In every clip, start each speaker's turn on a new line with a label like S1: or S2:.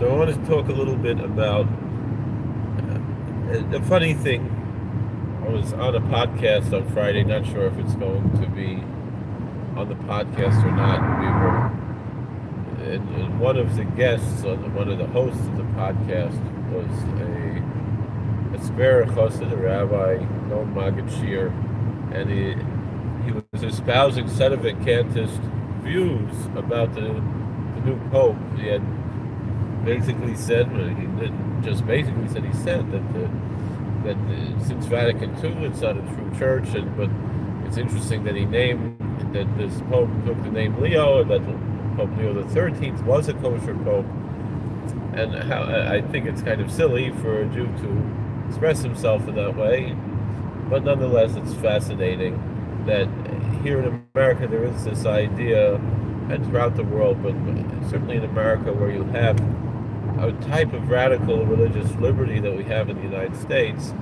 S1: So I want to talk a little bit about the funny thing. I was on a podcast on Friday, not sure if it's going to be on the podcast or not. And one of the guests, one of the hosts of the podcast, was a Hasidic Rabbi, no Maggid Shir, and he was espousing Sedevacantist views about the new Pope. He had basically said, he didn't just basically said, he said that since Vatican II it's not a true church, but it's interesting that he named, that this Pope took the name Leo, and that Pope Leo the 13th was a kosher Pope, and how I think it's kind of silly for a Jew to express himself in that way, but nonetheless it's fascinating that here in America there is this idea, and throughout the world, but certainly in America, where you have a type of radical religious liberty that we have in the United States,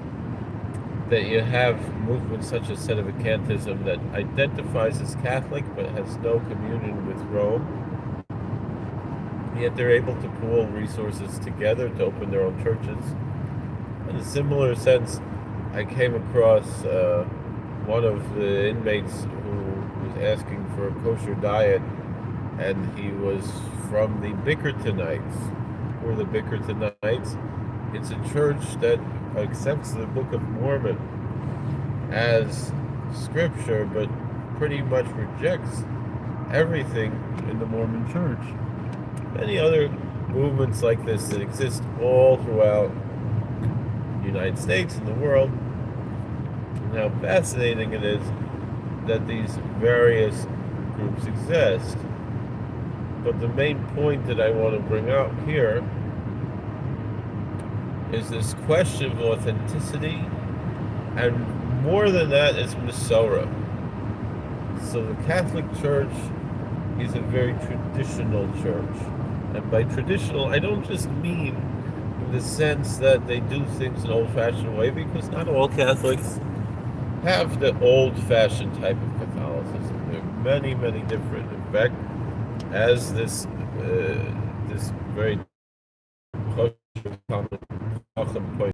S1: that you have movements such as Sedevacantism that identifies as Catholic but has no communion with Rome, yet they're able to pool resources together to open their own churches. In a similar sense, I came across one of the inmates who was asking for a kosher diet, and he was from the Bickertonites. Who are the Bickertonites? It's a church that accepts the Book of Mormon as scripture, but pretty much rejects everything in the Mormon church. Many other movements like this that exist all throughout the United States and the world, and how fascinating it is that these various groups exist. But the main point that I want to bring out here is this question of authenticity, and more than that, it's Masorah. So the Catholic Church is a very traditional church. And by traditional, I don't just mean in the sense that they do things in an old-fashioned way, because not all Catholics have the old-fashioned type of Catholicism. There are many, many different. In fact, as this very common point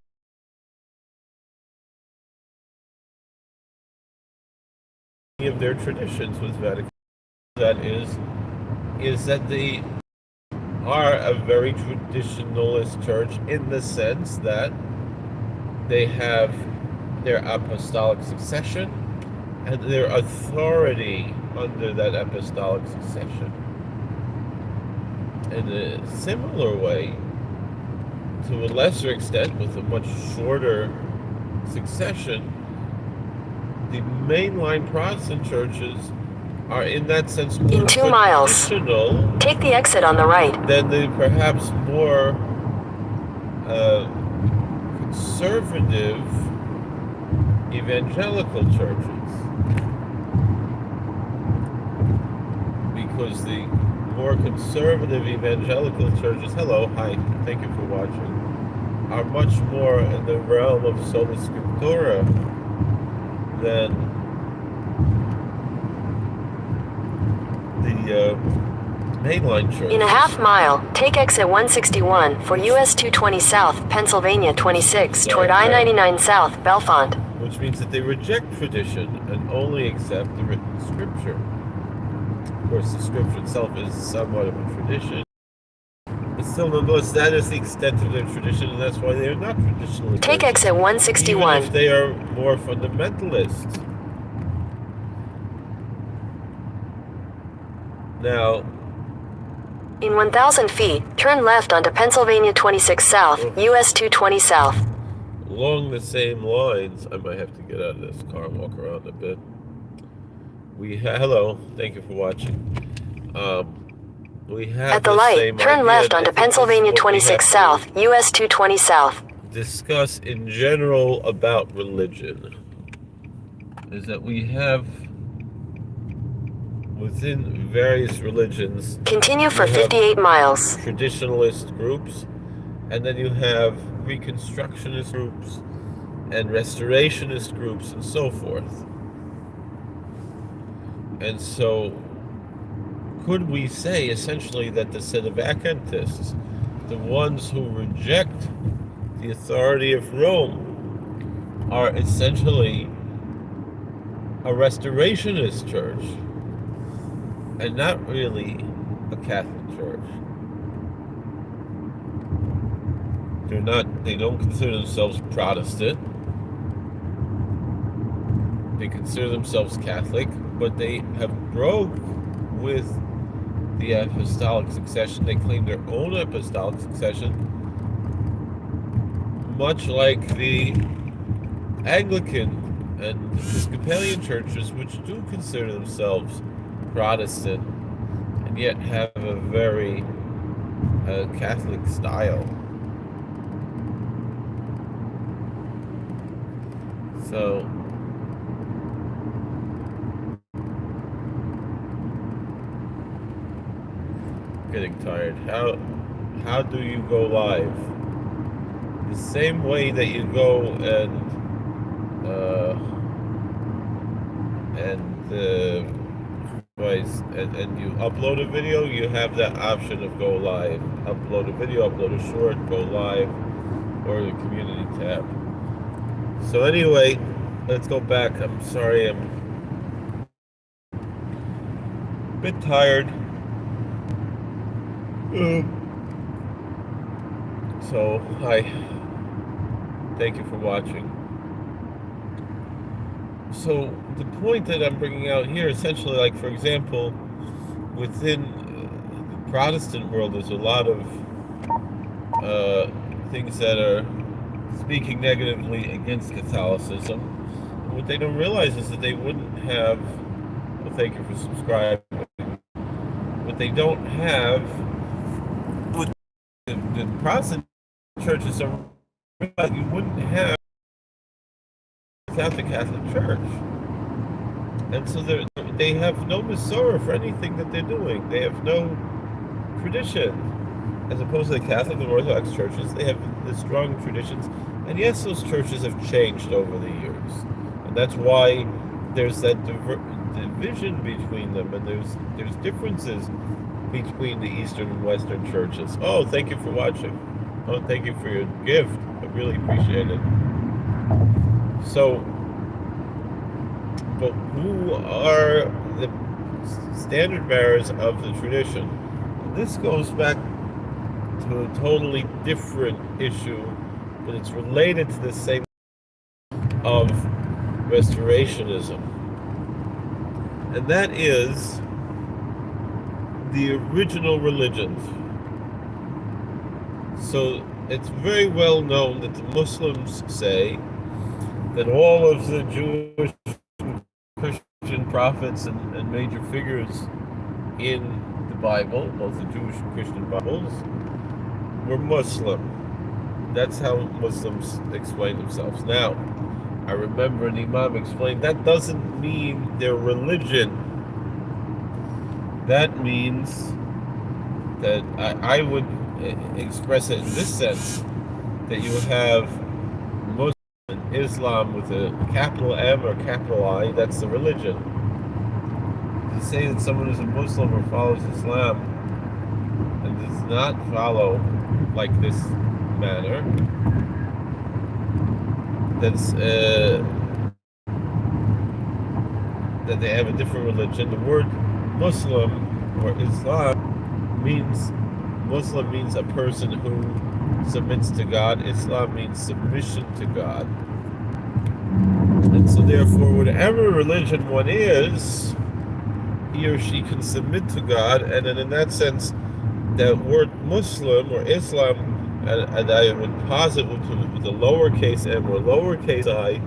S1: of their traditions with Vatican, that is that they are a very traditionalist church in the sense that they have their apostolic succession and their authority under that apostolic succession. In a similar way, to a lesser extent, with a much shorter succession, the mainline Protestant churches are in that sense more
S2: in 2 miles. Take the exit on the right.
S1: Than the perhaps more conservative evangelical churches. Because the more conservative evangelical churches, hello, hi, thank you for watching, are much more in the realm of sola scriptura than the mainline church.
S2: In a half mile, take exit 161 for US 220 South, Pennsylvania 26 toward I-99 South, Bellefonte.
S1: Which means that they reject tradition and only accept the written scripture. Of course, the scripture itself is somewhat of a tradition. But still, nonetheless, that is the extent of their tradition, and that's why they are not traditionally.
S2: Take exit 161.
S1: Even if they are more fundamentalist. Now,
S2: in 1,000 feet, turn left onto Pennsylvania 26 South, US 220 South.
S1: Along the same lines, I might have to get out of this car and walk around a bit. Hello, thank you for watching. We have
S2: at the light, turn left onto Pennsylvania 26 South, US 220 South.
S1: Discuss in general about religion is that we have within various religions.
S2: Continue for 58 miles.
S1: Traditionalist groups, and then you have Reconstructionist groups and Restorationist groups and so forth. And so, could we say essentially that the Sedevacantists the ones who reject the authority of Rome are essentially a restorationist church and not really a Catholic church. They don't consider themselves Protestant. They consider themselves Catholic, but they have broke with the apostolic succession. They claim their own apostolic succession, much like the Anglican and Episcopalian churches, which do consider themselves Protestant and yet have a very Catholic style. So getting tired. How do you go live? The same way that you go and you upload a video, you have that option of go live. Upload a video, upload a short, go live, or the community tab. So anyway, let's go back. I'm sorry, I'm a bit tired. So, hi. Thank you for watching. So, the point that I'm bringing out here, essentially, like, for example, within the Protestant world, there's a lot of things that are speaking negatively against Catholicism. What they don't realize is that they wouldn't have, well, thank you for subscribing, what they don't have, what the Protestant churches are, you wouldn't have without the Catholic Church. And so they have no Masorah for anything that they're doing. They have no tradition. As opposed to the Catholic and Orthodox churches, they have the strong traditions. And yes, those churches have changed over the years. And that's why there's that division between them, and there's differences between the Eastern and Western churches. Oh, thank you for watching. Oh, thank you for your gift. I really appreciate it. So, but who are the standard bearers of the tradition? This goes back to a totally different issue, but it's related to the same of restorationism. And that is the original religions. So it's very well known that the Muslims say that all of the Jewish and Christian prophets and major figures in the Bible, both the Jewish and Christian Bibles, were Muslim. That's how Muslims explain themselves. Now, I remember an Imam explained that doesn't mean their religion. That means that I would express it in this sense, that you have Muslim and Islam with a capital M or capital I, that's the religion. To say that someone is a Muslim or follows Islam and does not follow like this manner, that's that they have a different religion. The word Muslim or Islam means, Muslim means a person who submits to God. Islam means submission to God. And so therefore, whatever religion one is, he or she can submit to God. And then in that sense, that word Muslim or Islam, and I would posit with the lowercase m or lowercase I,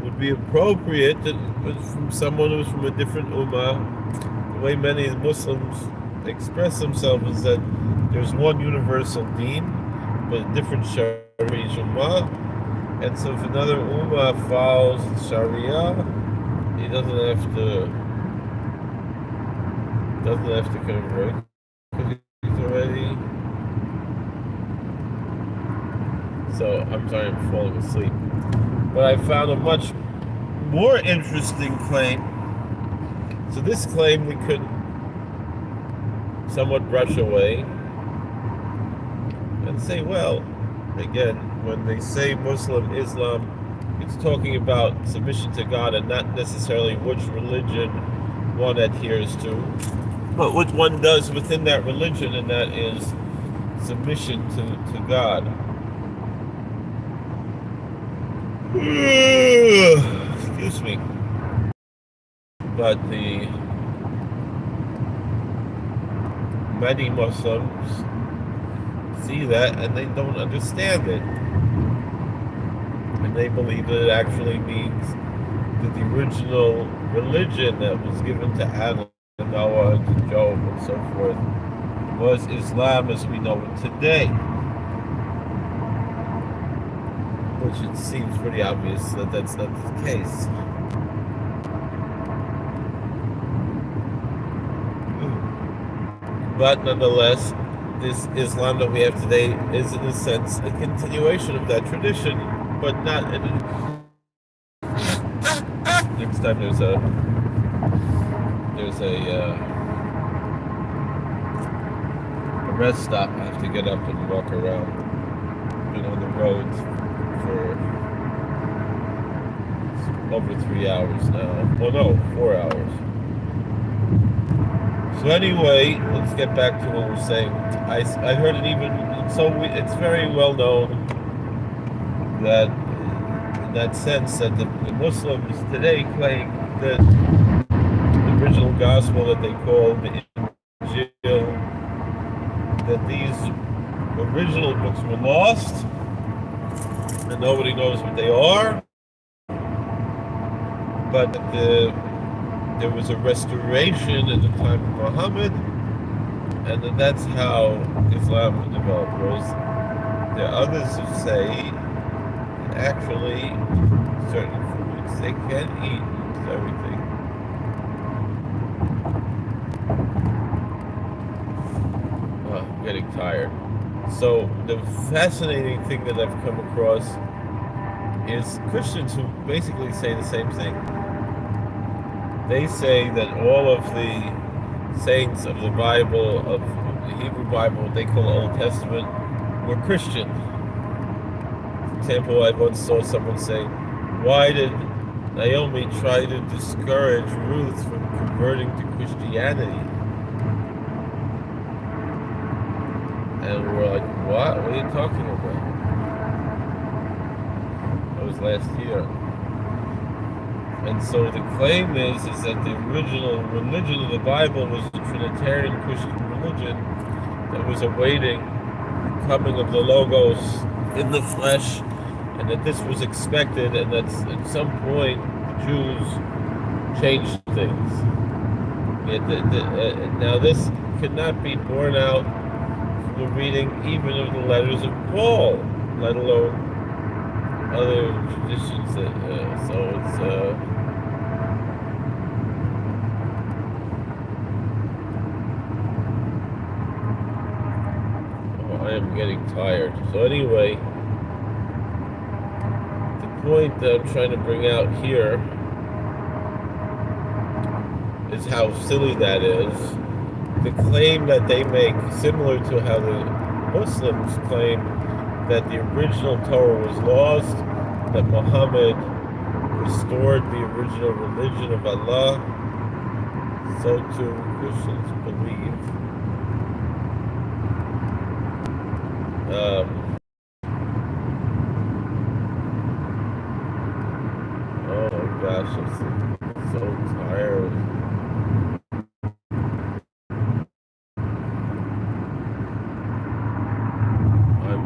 S1: would be appropriate from someone who's from a different ummah. The way many Muslims express themselves is that there's one universal deen, but a different Sharia. And so if another ummah follows Sharia, he doesn't have to convert, because he's already. So I'm sorry, I'm falling asleep. But I found a much more interesting claim. So this claim we could somewhat brush away. and say, well, again, when they say Muslim, Islam, it's talking about submission to God and not necessarily which religion one adheres to, but what one does within that religion, and that is submission to God. Excuse me. But the many Muslims see that and they don't understand it. And they believe that it actually means that the original religion that was given to Adam and Noah and to Job and so forth was Islam as we know it today. Which it seems pretty obvious that that's not the case. But nonetheless, this Islam that we have today is in a sense a continuation of that tradition, but not in a... Next time there's a rest stop, I have to get up and walk around. Been on the road for over 3 hours now. Well, no, 4 hours. So anyway, let's get back to what we're saying. I heard it even, it's very well known that in that sense that the Muslims today claim that the original gospel that they call the Injil, that these original books were lost and nobody knows what they are, but there was a restoration at the time of Muhammad, and that's how Islam developed. Whereas there are others who say actually certain foods they can eat and everything. Oh, I'm getting tired. So the fascinating thing that I've come across is Christians who basically say the same thing. They say that all of the saints of the Bible, of the Hebrew Bible, what they call the Old Testament, were Christian. For example, I once saw someone say, why did Naomi try to discourage Ruth from converting to Christianity? And we're like, what? What are you talking about? That was last year. And so the claim is that the original religion of the Bible was a Trinitarian Christian religion that was awaiting the coming of the Logos in the flesh, and that this was expected, and that at some point the Jews changed things. Now this could not be borne out from the reading even of the letters of Paul, let alone other traditions. So it's I am getting tired. So anyway, the point that I'm trying to bring out here is how silly that is. The claim that they make, similar to how the Muslims claim that the original Torah was lost, that Muhammad restored the original religion of Allah, so too Christians believe. Oh my gosh, I'm so tired. I'm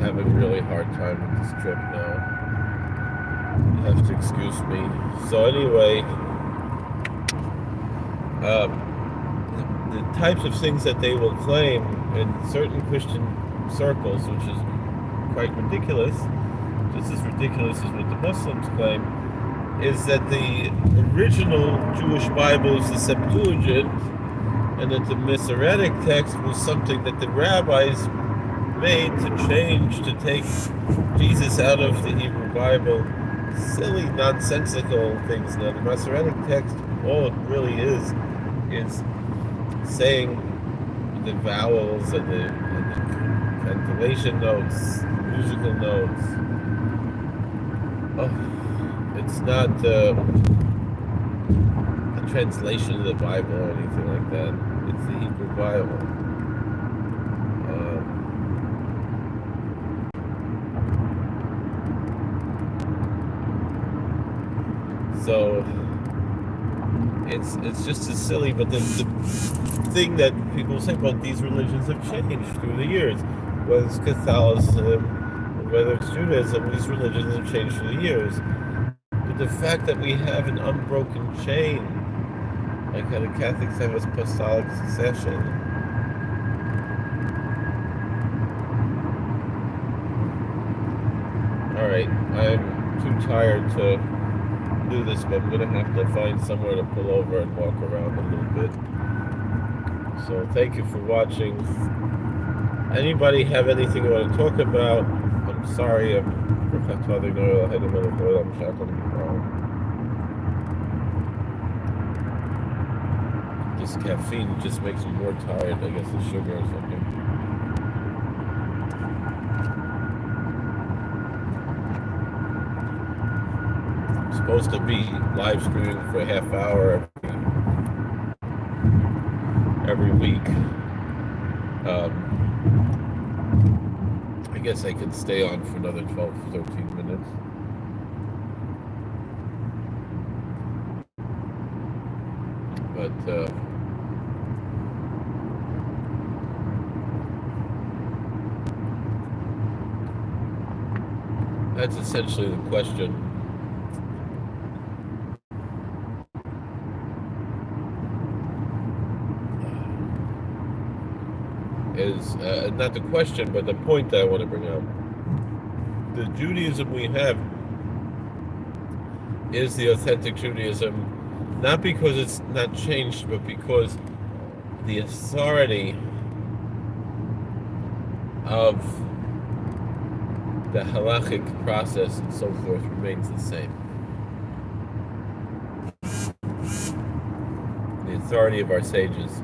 S1: having a really hard time with this trip now. You have to excuse me. So anyway, the types of things that they will claim in certain Christian circles, which is quite ridiculous, just as ridiculous as what the Muslims claim, is that the original Jewish Bible is the Septuagint, and that the Masoretic text was something that the rabbis made to change, to take Jesus out of the Hebrew Bible. Silly, nonsensical things. Now, the Masoretic text, all it really is saying the vowels and the ventilation notes, musical notes. Oh, it's not a translation of the Bible or anything like that. It's the Hebrew Bible. So it's just as silly, but the thing that people say about these religions have changed through the years, whether it's Catholicism, whether it's Judaism, these religions have changed through the years. But the fact that we have an unbroken chain, like how the Catholics have apostolic succession, all right, I'm too tired to do this, but I'm gonna have to find somewhere to pull over and walk around a little bit. So thank you for watching. Anybody have anything you want to talk about? I'm sorry, this caffeine just makes me more tired. I guess it's sugar or something. Supposed to be live streaming for a half hour every week. I guess I could stay on for another 12, 13 minutes. But that's essentially the question. Is not the question, but the point that I want to bring up. The Judaism we have is the authentic Judaism, not because it's not changed, but because the authority of the halachic process and so forth remains the same. The authority of our sages.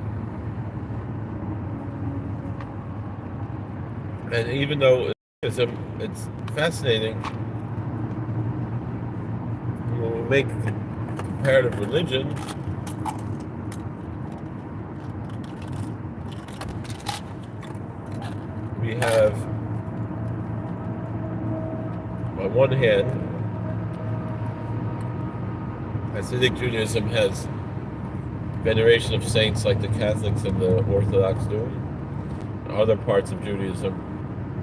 S1: And even though it's fascinating, when we make comparative religion, we have, on one hand, Hasidic Judaism has veneration of saints like the Catholics and the Orthodox do. Other parts of Judaism,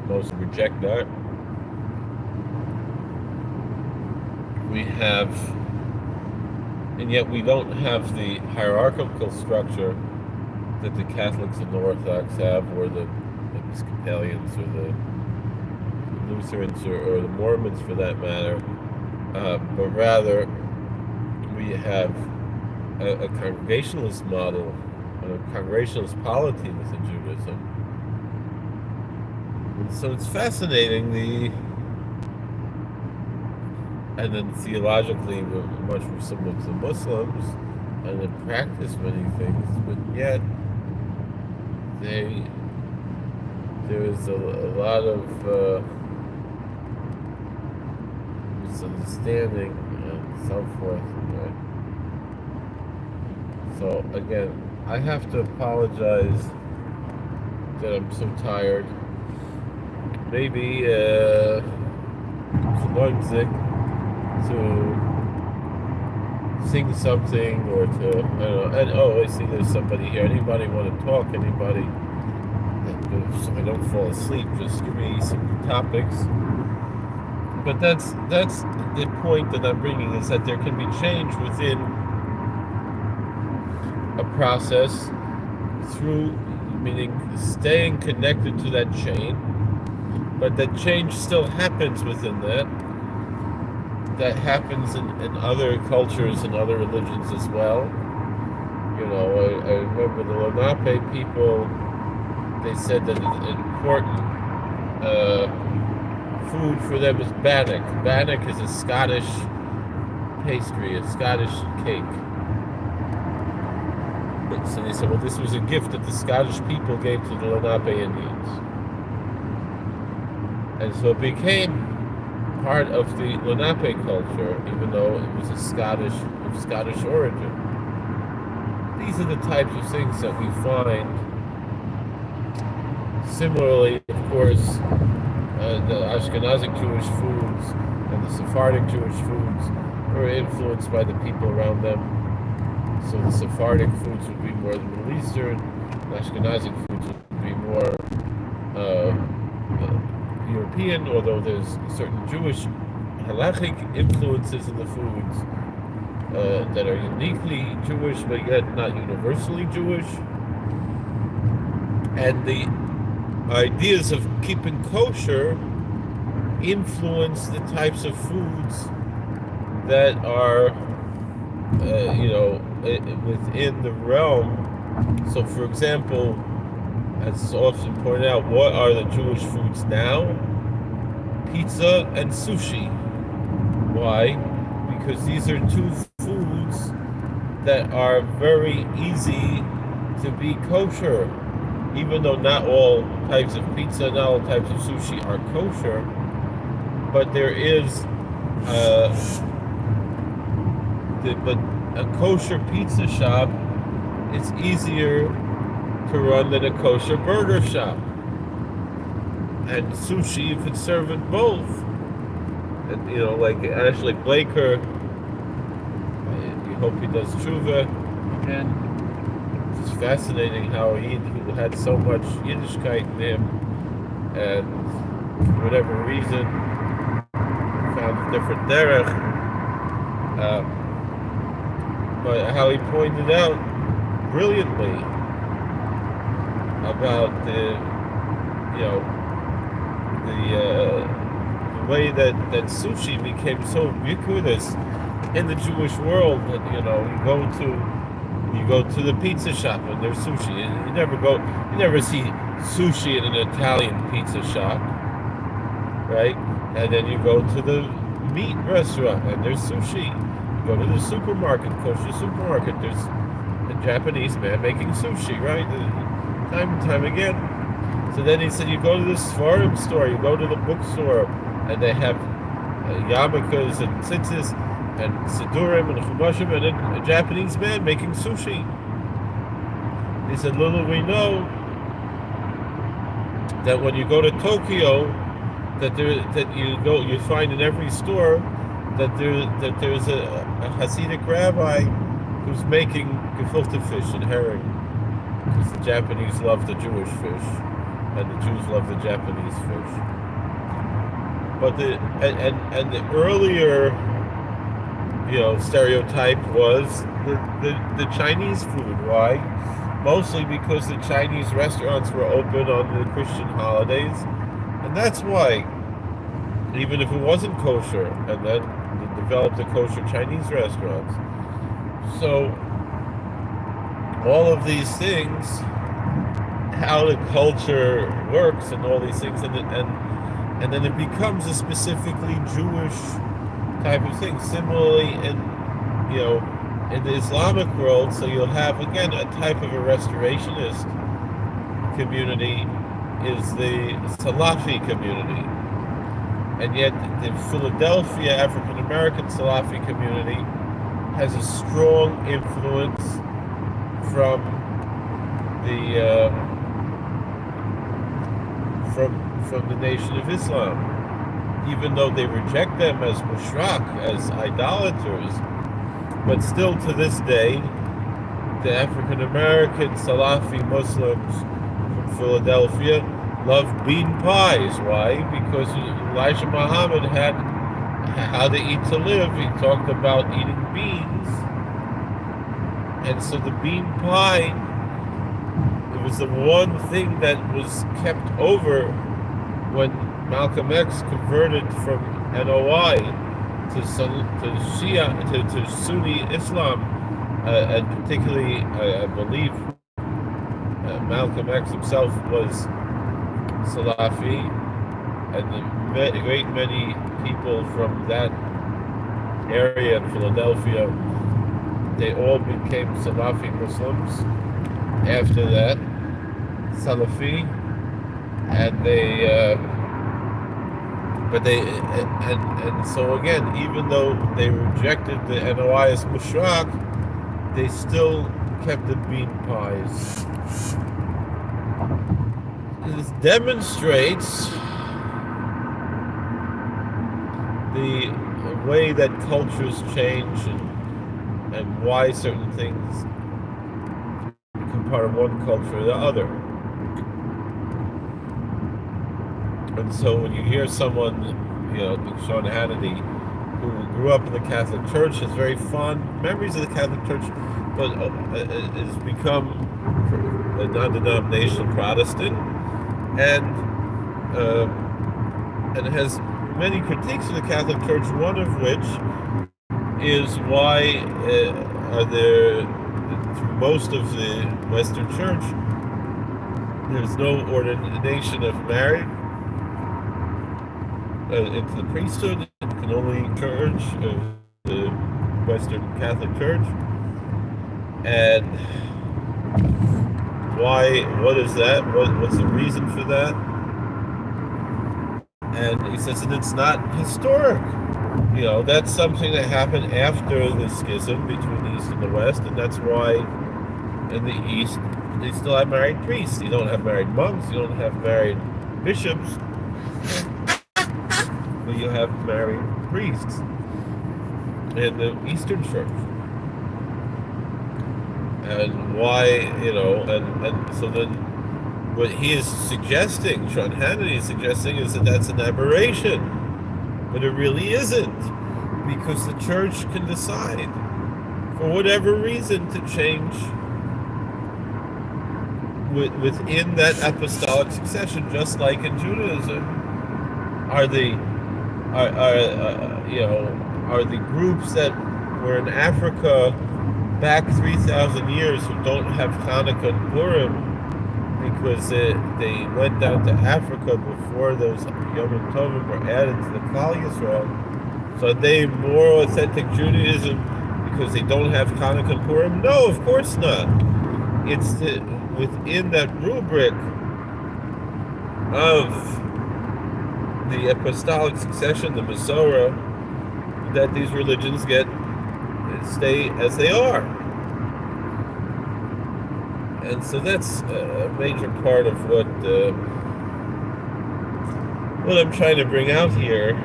S1: most reject that. We have, and yet we don't have the hierarchical structure that the Catholics and the Orthodox have, or the Episcopalians, or the Lutherans, or the Mormons for that matter, but rather we have a congregationalist model, a congregationalist polity within Judaism. So it's fascinating, and then theologically we're much more similar to the Muslims, and in practice many things, but yet there is a lot of misunderstanding and so forth. So again, I have to apologize that I'm so tired. Maybe to sing something, or to, I don't know, and I see there's somebody here. Anybody want to talk? Anybody? So I don't fall asleep, just give me some topics. But that's the point that I'm bringing, is that there can be change within a process through, meaning staying connected to that chain, but that change still happens within that. That happens in other cultures and other religions as well. You know, I remember the Lenape people, they said that an important food for them is bannock. Bannock is a Scottish pastry, a Scottish cake. So they said, well, this was a gift that the Scottish people gave to the Lenape Indians. And so it became part of the Lenape culture, even though it was of Scottish origin. These are the types of things that we find. Similarly, of course, the Ashkenazic Jewish foods and the Sephardic Jewish foods were influenced by the people around them. So the Sephardic foods would be more the Middle Eastern, the Ashkenazic foods would be more European, although there's certain Jewish halachic influences in the foods that are uniquely Jewish, but yet not universally Jewish. And the ideas of keeping kosher influence the types of foods that are, within the realm. So, for example, as is often pointed out, what are the Jewish foods now? Pizza and sushi. Why? Because these are two foods that are very easy to be kosher. Even though not all types of pizza, not all types of sushi are kosher, but there is but a kosher pizza shop is easier to run than a kosher burger shop. And sushi, you could serve it both. And like Ashley Blaker, we hope he does tshuva again. It's fascinating how he, who had so much Yiddishkeit in him, and for whatever reason found a different derech, but how he pointed out brilliantly about the way that sushi became so ubiquitous in the Jewish world that you go to the pizza shop and there's sushi. You never see sushi in an Italian pizza shop, right? And then you go to the meat restaurant and there's sushi. You go to the supermarket, kosher supermarket, there's a Japanese man making sushi, right? Time and time again. So then he said, you go to the Sfarim store, you go to the bookstore, and they have yarmulkes and tzitzis and sidurim and chumashim, and then a Japanese man making sushi. He said, little we know that when you go to Tokyo, you find in every store that there's a Hasidic Rabbi who's making gefilte fish and herring, because the Japanese love the Jewish fish and the Jews love the Japanese fish. But the earlier stereotype was the Chinese food. Why? Mostly because the Chinese restaurants were open on the Christian holidays, and that's why, even if it wasn't kosher, and then they developed the kosher Chinese restaurants. So all of these things, how the culture works and all these things, and then it becomes a specifically Jewish type of thing. Similarly, in the Islamic world, so you'll have again a type of a restorationist community is the Salafi community, and yet the Philadelphia African American Salafi community has a strong influence from the from the Nation of Islam, even though they reject them as mushraq, as idolaters. But still to this day, the African American Salafi Muslims from Philadelphia love bean pies. Why? Because Elijah Muhammad had How to Eat to Live. He talked about eating beans. And so the bean pie, it was the one thing that was kept over when Malcolm X converted from NOI to Sunni Islam, and particularly, I believe, Malcolm X himself was Salafi, and a great many people from that area in Philadelphia, they all became Salafi Muslims after that, Salafi, and But and so again, even though they rejected the NOI as Mushrak, they still kept the bean pies. This demonstrates the way that cultures change and why certain things become part of one culture or the other. And so when you hear someone, like Sean Hannity, who grew up in the Catholic Church, has very fond memories of the Catholic Church, but has become a non-denominational Protestant, and has many critiques of the Catholic Church, one of which is why are there, through most of the Western Church, there's no ordination of marriage into the priesthood. It can only church the Western Catholic Church. And why? What is that? What's the reason for that? And he says that it's not historic. That's something that happened after the schism between the East and the West, and that's why in the East they still have married priests. You don't have married monks. You don't have married bishops. But you have married priests in the Eastern Church. And why, and so then what he is suggesting, Sean Hannity is suggesting, is that that's an aberration. But it really isn't, because the church can decide, for whatever reason, to change within that apostolic succession, just like in Judaism. Are the groups that were in Africa back 3,000 years who don't have Hanukkah and Purim because they went down to Africa before those Yom Tovim were added to the Klal Yisrael? So are they more authentic Judaism because they don't have Hanukkah and Purim? No, of course not. It's within that rubric of the apostolic succession, the Masorah, that these religions stay as they are. And so that's a major part of what I'm trying to bring out here,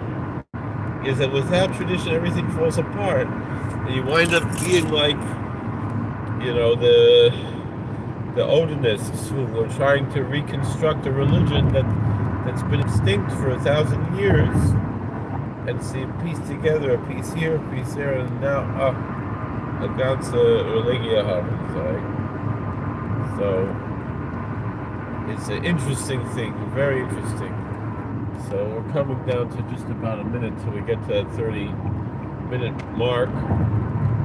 S1: is that without tradition everything falls apart. And you wind up being like, the Odinists who were trying to reconstruct a religion that's been extinct for 1,000 years, and see piece together, a piece here, a piece there, and now a ganze Religia haben. So it's an interesting thing, very interesting. So we're coming down to just about a minute till we get to that 30-minute mark,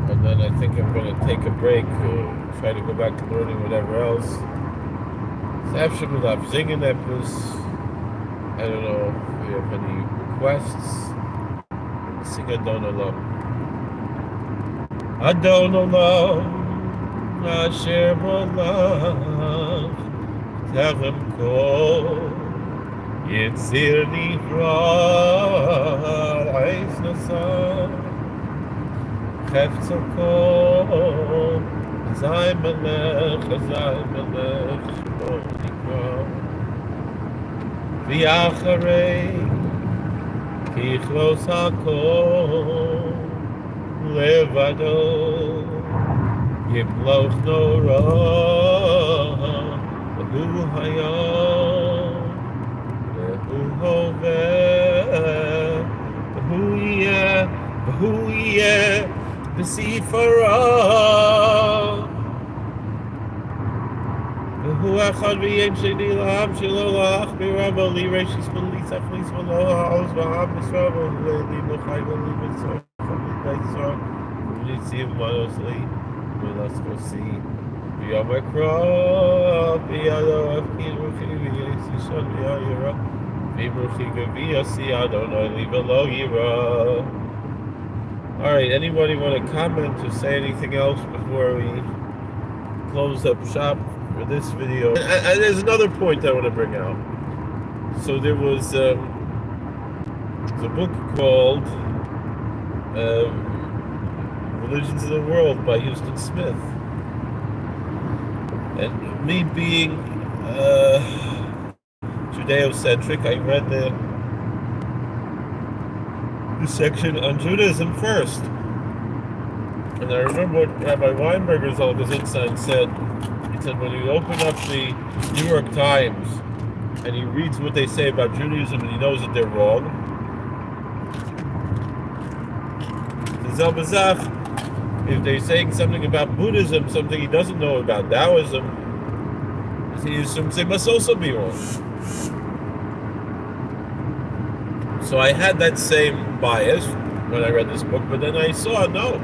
S1: and then I think I'm going to take a break, try to go back to learning whatever else. After singing that was, I don't know if we have any requests. Sing Adon Olam. Adon Olam, Asher B'Olam, Terem Kol, Yitzir Nivra, Eis Nasar, Chefetz Kol, Azai Melech, Shmo Nikra, V'Yacharei, Kichlos HaKol, Levado, Yimloch Nora, V'hu Hayom, V'hu Hoveh, V'hu Yeh, V'Sifara, V'hu Echad V'yem Sheni L'Am Shelo L'Achbir Rabba Li Reshis V'Lis Achlis V'Lo Ha'oz V'Ham Yisrael V'Li L'Chai V'Li V'Tzor V'Li V'Tzor V'Li Tzim Manos Li V'Las Kosi V'Yom Ekra V'Yado Avkin Ruchi V'Yesi Shon V'Yayira V'Ruchi V'Yasi Adonai Li V'Lo Yira. Alright, anybody want to comment or say anything else before we close up shop for this video? And there's another point I want to bring out. So there was There's a book called Religions of the World by Houston Smith. And me being Judeo-centric, I read the section on Judaism first. And I remember what Rabbi Weinberger's Zalgazin said. He said, when you open up the New York Times and he reads what they say about Judaism and he knows that they're wrong, if they're saying something about Buddhism, something he doesn't know about Taoism, he assumes they must also be wrong. So I had that same bias when I read this book, but then I saw, no.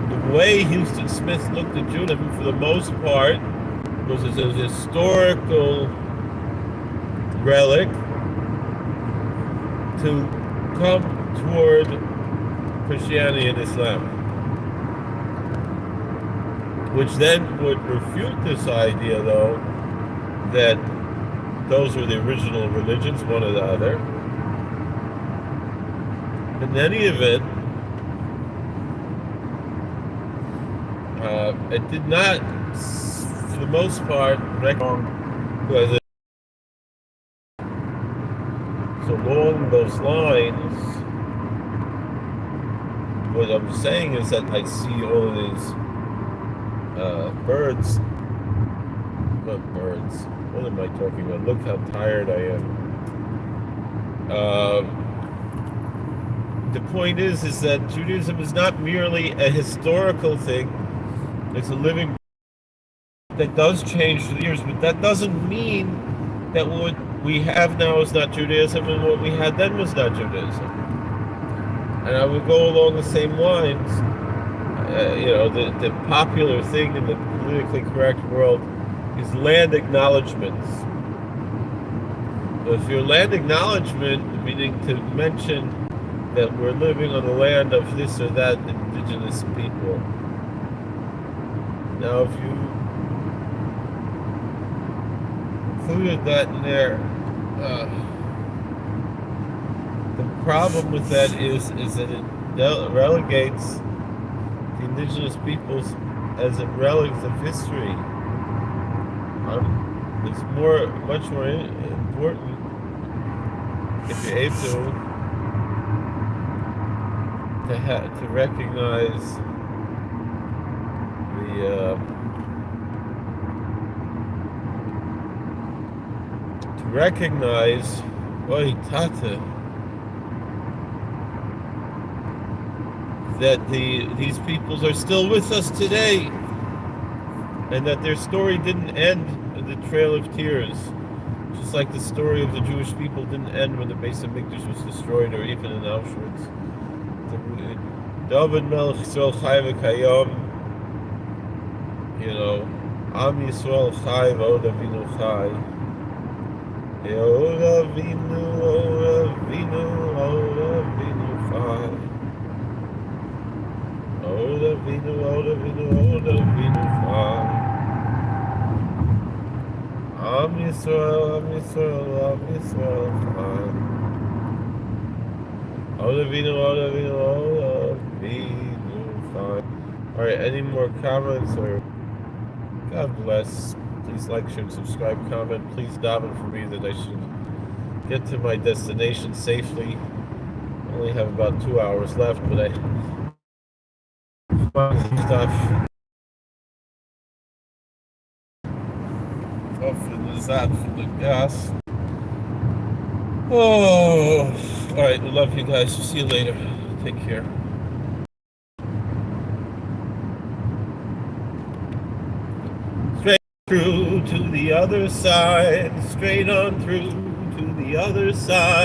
S1: The way Houston Smith looked at Judaism, for the most part, was as a historical relic to come toward Christianity and Islam, which then would refute this idea, though, that those were the original religions, one or the other. In any event, it did not, for the most part, recognize it. So along those lines, what I'm saying is that I see all of these birds. Not birds. What am I talking about? Look how tired I am. The point is that Judaism is not merely a historical thing. It's a living that does change through the years, but that doesn't mean that what we have now is not Judaism and what we had then was not Judaism. And I would go along the same lines. The popular thing in the politically correct world is land acknowledgements. But if your land acknowledgement, meaning to mention that we're living on the land of this or that indigenous people. Now, if you included that in there, the problem with that is that it relegates the indigenous peoples as a relics of history. It's much more important if you're able to recognize that these peoples are still with us today, and that their story didn't end in the Trail of Tears, just like the story of the Jewish people didn't end when the Beis Hamikdash was destroyed, or even in Auschwitz. David Melech Yisrael Chai v'Kayom, Am Yisrael Chai v'Od Avinu Chai, Od Avinu, Od Avinu, Od Avinu Chai, Od Avinu, Od Avinu, Od Avinu Chai. Am Yisrael, Am Yisrael, Am Yisrael Chai. Od Avinu, Od Avinu, Od Avinu Chai. All right, any more comments? Or God bless. Please like, share, and subscribe, comment. Please daven for me that I should get to my destination safely. I only have about 2 hours left, but I find some stuff. For the gas. Oh, all right. We love you guys. See you later. Take care. Straight through to the other side. Straight on through to the other side.